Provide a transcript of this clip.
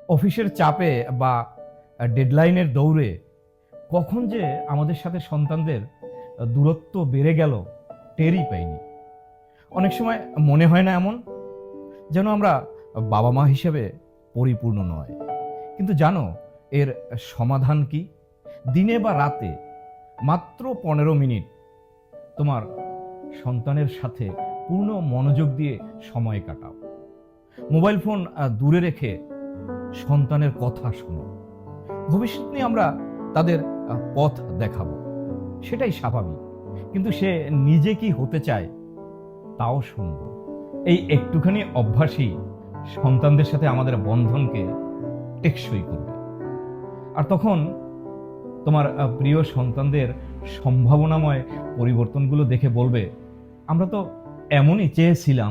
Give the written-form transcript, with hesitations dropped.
অফিসের চাপে বা ডেডলাইনের দৌড়ে কখন যে আমাদের সাথে সন্তানদের দূরত্ব বেড়ে গেল টেরই পাইনি। অনেক সময় মনে হয় না এমন যেন আমরা বাবা মা হিসেবে পরিপূর্ণ নয়। কিন্তু জানো এর সমাধান কি? দিনে বা রাতে মাত্র 15 মিনিট তোমার সন্তানের সাথে পূর্ণ মনোযোগ দিয়ে সময় কাটাও। মোবাইল ফোন দূরে রেখে সন্তানের কথা শোনো। ভবিষ্যৎ নিয়ে আমরা তাদের পথ দেখাবো, সেটাই স্বাভাবিক। কিন্তু সে নিজে কি হতে চায় তাও শুনব। এই একটুখানি অভ্যাসই সন্তানদের সাথে আমাদের বন্ধনকে টেকসই করবে। আর তখন তোমার প্রিয় সন্তানদের সম্ভাবনাময় পরিবর্তনগুলো দেখে বলবে, আমরা তো এমনই চেয়েছিলাম।